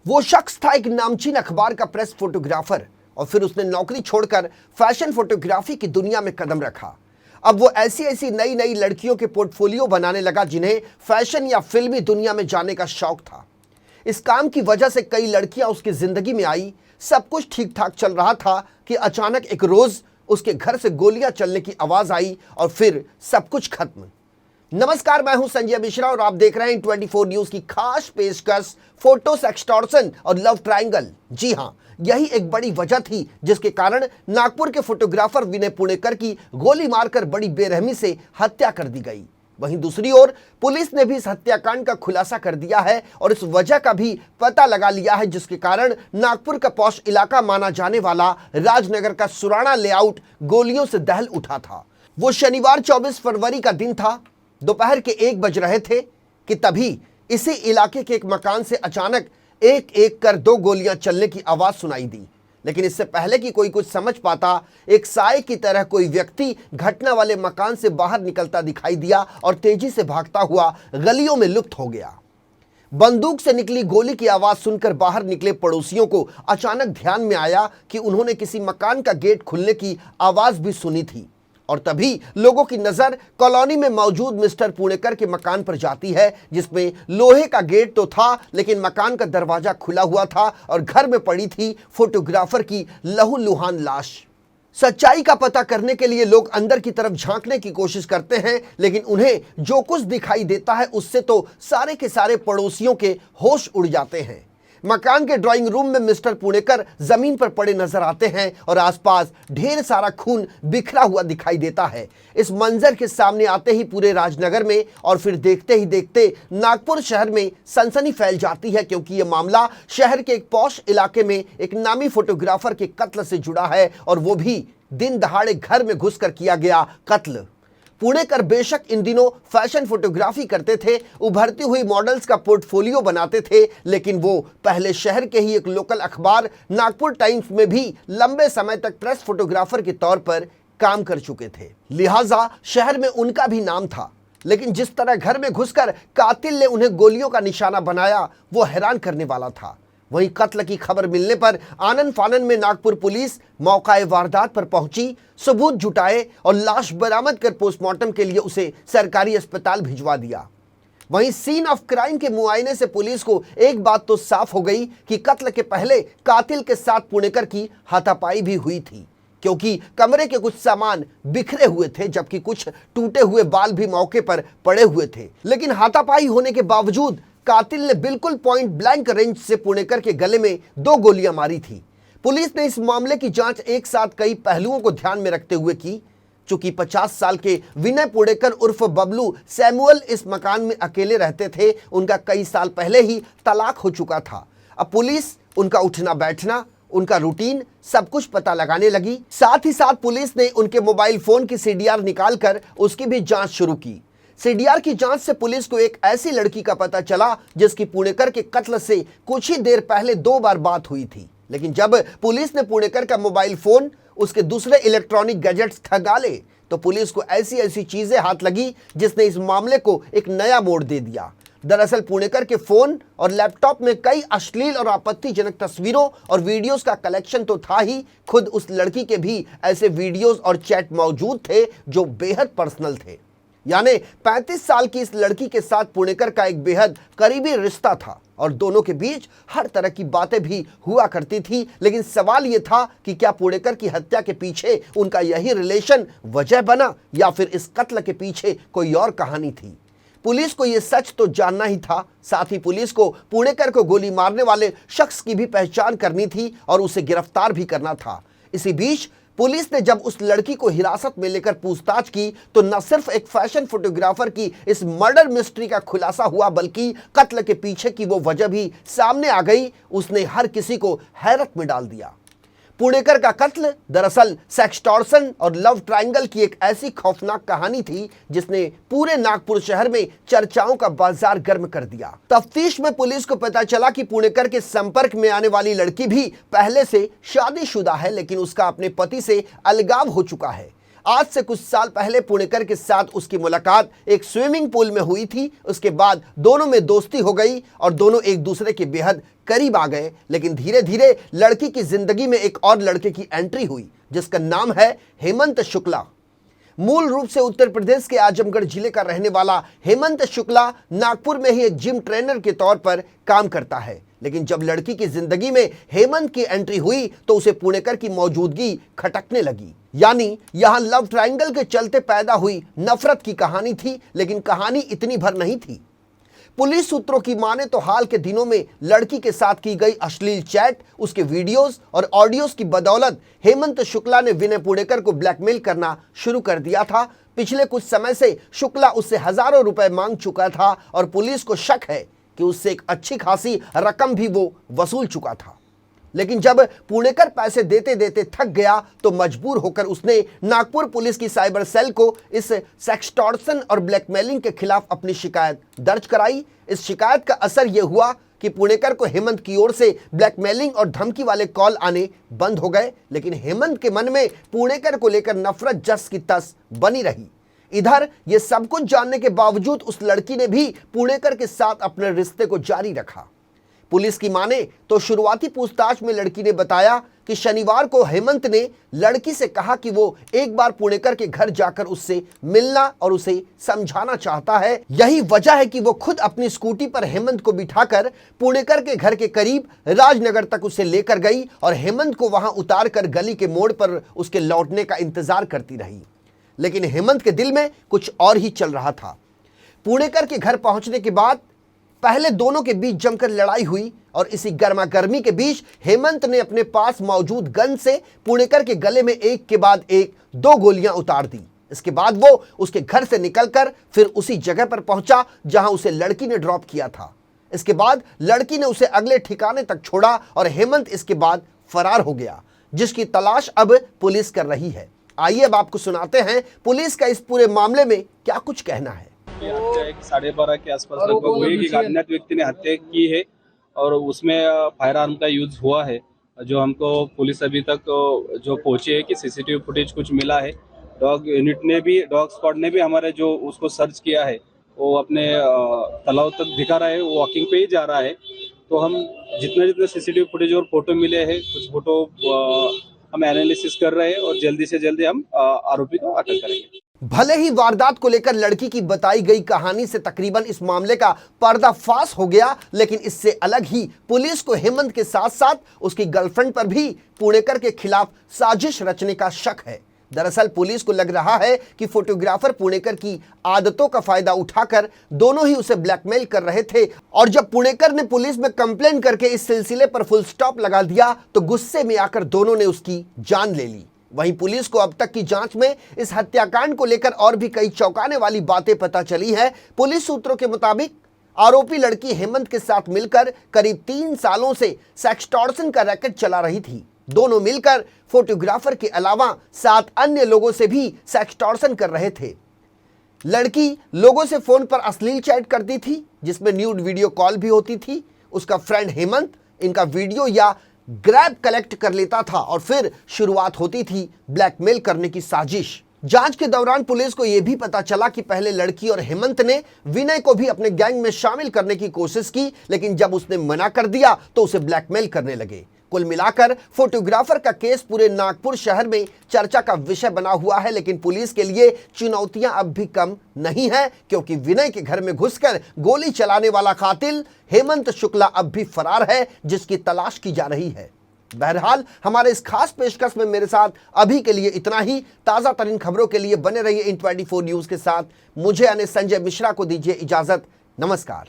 वो शख्स था एक नामचीन अखबार का प्रेस फोटोग्राफर और फिर उसने नौकरी छोड़कर फैशन फोटोग्राफी की दुनिया में कदम रखा। अब वो ऐसी ऐसी नई नई लड़कियों के पोर्टफोलियो बनाने लगा जिन्हें फैशन या फिल्मी दुनिया में जाने का शौक था। इस काम की वजह से कई लड़कियां उसकी जिंदगी में आई। सब कुछ ठीक ठाक चल रहा था कि अचानक एक रोज उसके घर से गोलियां चलने की आवाज आई और फिर सब कुछ खत्म। नमस्कार, मैं हूं संजय मिश्रा और आप देख रहे हैं 24 न्यूज की खास पेशकश फोटो एक्सटॉर्शन और लव ट्रायंगल। जी हां, यही एक बड़ी वजह थी जिसके कारण नागपुर के फोटोग्राफर विनय पुणेकर की गोली मारकर बड़ी बेरहमी से हत्या कर दी गई। वहीं दूसरी ओर पुलिस ने भी इस हत्याकांड का खुलासा कर दिया है और इस वजह का भी पता लगा लिया है जिसके कारण नागपुर का पॉश इलाका माना जाने वाला राजनगर का सुराणा लेआउट गोलियों से दहल उठा था। वो शनिवार 24 फरवरी का दिन था। दोपहर के 1 बज रहे थे कि तभी इसी इलाके के एक मकान से अचानक एक एक कर 2 गोलियां चलने की आवाज सुनाई दी। लेकिन इससे पहले कि कोई कुछ समझ पाता, एक साए की तरह कोई व्यक्ति घटना वाले मकान से बाहर निकलता दिखाई दिया और तेजी से भागता हुआ गलियों में लुप्त हो गया। बंदूक से निकली गोली की आवाज सुनकर बाहर निकले पड़ोसियों को अचानक ध्यान में आया कि उन्होंने किसी मकान का गेट खुलने की आवाज भी सुनी थी और तभी लोगों की नजर कॉलोनी में मौजूद मिस्टर पुणेकर के मकान पर जाती है, जिसमें लोहे का गेट तो था लेकिन मकान का दरवाजा खुला हुआ था और घर में पड़ी थी फोटोग्राफर की लहूलुहान लाश। सच्चाई का पता करने के लिए लोग अंदर की तरफ झांकने की कोशिश करते हैं, लेकिन उन्हें जो कुछ दिखाई देता है उससे तो सारे के सारे पड़ोसियों के होश उड़ जाते हैं। मकान के ड्राइंग रूम में मिस्टर पुणेकर जमीन पर पड़े नजर आते हैं और आसपास ढेर सारा खून बिखरा हुआ दिखाई देता है। इस मंजर के सामने आते ही पूरे राजनगर में और फिर देखते ही देखते नागपुर शहर में सनसनी फैल जाती है, क्योंकि यह मामला शहर के एक पॉश इलाके में एक नामी फोटोग्राफर के कत्ल से जुड़ा है और वो भी दिन दहाड़े घर में घुसकर किया गया कत्ल। पुणेकर बेशक इन दिनों फैशन फोटोग्राफी करते थे, उभरती हुई मॉडल्स का पोर्टफोलियो बनाते थे, लेकिन वो पहले शहर के ही एक लोकल अखबार नागपुर टाइम्स में भी लंबे समय तक प्रेस फोटोग्राफर के तौर पर काम कर चुके थे। लिहाजा शहर में उनका भी नाम था। लेकिन जिस तरह घर में घुसकर कातिल ने उन्हें गोलियों का निशाना बनाया वो हैरान करने वाला था। वहीं कत्ल की खबर मिलने पर आनन फानन में नागपुर पुलिस मौकाए वारदात पर पहुंची, सबूत जुटाए और लाश बरामद कर पोस्टमार्टम के लिए उसे सरकारी अस्पताल भिजवा दिया। वहीं सीन ऑफ क्राइम के मुआयने से पुलिस को एक बात तो साफ हो गई कि कत्ल के पहले कातिल के साथ पुणेकर की हाथापाई भी हुई थी, क्योंकि कमरे के कुछ सामान बिखरे हुए थे जबकि कुछ टूटे हुए बाल भी मौके पर पड़े हुए थे। लेकिन हाथापाई होने के बावजूद कातिल ने बिल्कुल पॉइंट ब्लैंक रेंज से पुणेकर के गले में 2 गोलियां मारी थी। पुलिस ने इस मामले की जांच एक साथ कई पहलुओं को ध्यान में रखते हुए की। चूंकि 50 साल के विनय पुणेकर उर्फ बबलू सैमुअल इस मकान में अकेले रहते थे, उनका कई साल पहले ही तलाक हो चुका था। अब पुलिस उनका उठना बैठना, उनका रूटीन सब कुछ पता लगाने लगी। साथ ही साथ पुलिस ने उनके मोबाइल फोन की CDR निकालकर उसकी भी जांच शुरू की। CDR की जांच से पुलिस को एक ऐसी लड़की का पता चला जिसकी पुणेकर के कत्ल से कुछ ही देर पहले 2 बार बात हुई थी। लेकिन जब पुलिस ने पुणेकर का मोबाइल फोन, उसके दूसरे इलेक्ट्रॉनिक गैजेट्स खंगाले तो पुलिस को ऐसी ऐसी चीजें हाथ लगी जिसने इस मामले को एक नया मोड़ दे दिया। दरअसल पुणेकर के फोन और लैपटॉप में कई अश्लील और आपत्तिजनक तस्वीरों और वीडियोस का कलेक्शन तो था ही, खुद उस लड़की के भी ऐसे वीडियोस और चैट मौजूद थे जो बेहद पर्सनल थे। यानी 35 साल की इस लड़की के साथ पुणेकर का एक बेहद करीबी रिश्ता था और दोनों के बीच हर तरह की बातें भी हुआ करती थी। लेकिन सवाल यह था कि क्या पुणेकर की हत्या के पीछे उनका यही रिलेशन वजह बना या फिर इस कत्ल के पीछे कोई और कहानी थी। पुलिस को यह सच तो जानना ही था, साथ ही पुलिस को पुणेकर को गोली मारने वाले शख्स की भी पहचान करनी थी और उसे गिरफ्तार भी करना था। इसी बीच पुलिस ने जब उस लड़की को हिरासत में लेकर पूछताछ की तो न सिर्फ एक फैशन फोटोग्राफर की इस मर्डर मिस्ट्री का खुलासा हुआ, बल्कि कत्ल के पीछे की वो वजह भी सामने आ गई। उसने हर किसी को हैरत में डाल दिया। पुणेकर का कत्ल दरअसल सेक्सटॉर्शन और लव ट्रायंगल की एक ऐसी खौफनाक कहानी थी जिसने पूरे नागपुर शहर में चर्चाओं का बाजार गर्म कर दिया। तफ्तीश में पुलिस को पता चला कि पुणेकर के संपर्क में आने वाली लड़की भी पहले से शादीशुदा है, लेकिन उसका अपने पति से अलगाव हो चुका है। आज से कुछ साल पहले पुणेकर के साथ उसकी मुलाकात एक स्विमिंग पूल में हुई थी। उसके बाद दोनों में दोस्ती हो गई और दोनों एक दूसरे के बेहद करीब आ गए। लेकिन धीरे धीरे लड़की की जिंदगी में एक और लड़के की एंट्री हुई जिसका नाम है हेमंत शुक्ला। मूल रूप से उत्तर प्रदेश के आजमगढ़ जिले का रहने वाला हेमंत शुक्ला नागपुर में ही एक जिम ट्रेनर के तौर पर काम करता है। लेकिन जब लड़की की जिंदगी में हेमंत की एंट्री हुई तो उसे पुणेकर की मौजूदगी खटकने लगी। यानी यहां लव ट्रायंगल के चलते पैदा हुई नफरत की कहानी थी, लेकिन कहानी इतनी भर नहीं थी। पुलिस सूत्रों की माने तो हाल के दिनों में लड़की के साथ की गई अश्लील चैट, उसके वीडियोस और ऑडियोज की बदौलत हेमंत शुक्ला ने विनय पुणेकर को ब्लैकमेल करना शुरू कर दिया था। पिछले कुछ समय से शुक्ला उससे हजारों रुपए मांग चुका था और पुलिस को शक है कि उससे एक अच्छी खासी रकम भी वो वसूल चुका था। लेकिन जब पुणेकर पैसे देते देते थक गया तो मजबूर होकर उसने नागपुर पुलिस की साइबर सेल को इस सेक्सटॉर्शन और ब्लैकमेलिंग के खिलाफ अपनी शिकायत दर्ज कराई। इस शिकायत का असर यह हुआ कि पुणेकर को हेमंत की ओर से ब्लैकमेलिंग और धमकी वाले कॉल आने बंद हो गए। लेकिन हेमंत के मन में पुणेकर को लेकर नफरत जस की तस बनी रही। इधर ये सब कुछ जानने के बावजूद उस लड़की ने भी पुणेकर के साथ अपने रिश्ते को जारी रखा। पुलिस की माने तो शुरुआती पूछताछ में लड़की ने बताया कि शनिवार को हेमंत ने लड़की से कहा कि वो एक बार पुणेकर के घर जाकर उससे मिलना और उसे समझाना चाहता है। यही वजह है कि वो खुद अपनी स्कूटी पर हेमंत को बिठाकर पुणेकर के घर के करीब राजनगर तक उसे लेकर गई और हेमंत को वहां उतारकर गली के मोड़ पर उसके लौटने का इंतजार करती रही। लेकिन हेमंत के दिल में कुछ और ही चल रहा था। पुणेकर के घर पहुंचने के बाद पहले दोनों के बीच जमकर लड़ाई हुई और इसी गर्मा गर्मी के बीच हेमंत ने अपने पास मौजूद गन से पुणेकर के गले में एक के बाद एक 2 गोलियां उतार दी। इसके बाद वो उसके घर से निकलकर फिर उसी जगह पर पहुंचा जहां उसे लड़की ने ड्रॉप किया था। इसके बाद लड़की ने उसे अगले ठिकाने तक छोड़ा और हेमंत इसके बाद फरार हो गया, जिसकी तलाश अब पुलिस कर रही है। आइए अब आपको सुनाते हैं पुलिस का इस पूरे मामले में क्या कुछ कहना है। हत्या एक 12:30 के आसपास लगभग हुई कि अज्ञात व्यक्ति ने हत्या की है और उसमें फायर आर्म का यूज हुआ है। जो हमको पुलिस अभी तक जो पहुंची है कि सीसीटीवी फुटेज कुछ मिला है। डॉग यूनिट ने भी, डॉग स्क्वाड ने भी हमारे जो उसको सर्च किया है वो अपने तालाब तक दिखा रहा है, वो वॉकिंग पे ही जा रहा है। तो हम जितने सीसीटीवी फुटेज और फोटो मिले हैं, कुछ फोटो हम एनालिसिस कर रहे हैं और जल्दी से जल्दी हम आरोपी को अटक करेंगे। भले ही वारदात को लेकर लड़की की बताई गई कहानी से तकरीबन इस मामले का पर्दाफाश हो गया, लेकिन इससे अलग ही पुलिस को हेमंत के साथ साथ उसकी गर्लफ्रेंड पर भी पुणेकर के खिलाफ साजिश रचने का शक है। दरअसल पुलिस को लग रहा है कि फोटोग्राफर पुणेकर की आदतों का फायदा उठाकर दोनों ही उसे ब्लैकमेल कर रहे थे और जब पुणेकर ने पुलिस में कंप्लेंट करके इस सिलसिले पर फुल स्टॉप लगा दिया तो गुस्से में आकर दोनों ने उसकी जान ले ली। वहीं पुलिस को अब तक की जांच में इस हत्याकांड को लेकर और भी कई चौंकाने वाली बातें पता चली है। पुलिस सूत्रों के मुताबिक आरोपी लड़की हेमंत के साथ मिलकर करीब 3 सालों से सेक्सटॉर्शन का रैकेट चला रही थी। दोनों मिलकर फोटोग्राफर के अलावा 7 अन्य लोगों से भी सेक्सटॉर्शन कर रहे थे। लड़की लोगों से फोन पर अश्लील चैट करती थी जिसमें न्यूड वीडियो कॉल भी होती थी। उसका फ्रेंड हेमंत इनका वीडियो या ग्रैब कलेक्ट कर लेता था और फिर शुरुआत होती थी ब्लैकमेल करने की साजिश। जांच के दौरान पुलिस को यह भी पता चला कि पहले लड़की और हेमंत ने विनय को भी अपने गैंग में शामिल करने की कोशिश की, लेकिन जब उसने मना कर दिया तो उसे ब्लैकमेल करने लगे। कुल मिलाकर फोटोग्राफर का केस पूरे नागपुर शहर में चर्चा का विषय बना हुआ है, लेकिन पुलिस के लिए चुनौतियां अब भी कम नहीं है, क्योंकि विनय के घर में घुसकर गोली चलाने वाला कातिल हेमंत शुक्ला अब भी फरार है, जिसकी तलाश की जा रही है। बहरहाल हमारे इस खास पेशकश में मेरे साथ अभी के लिए इतना ही। ताजा तरीन खबरों के लिए बने रहिए इन 24 न्यूज के साथ। मुझे यानी संजय मिश्रा को दीजिए इजाजत। नमस्कार।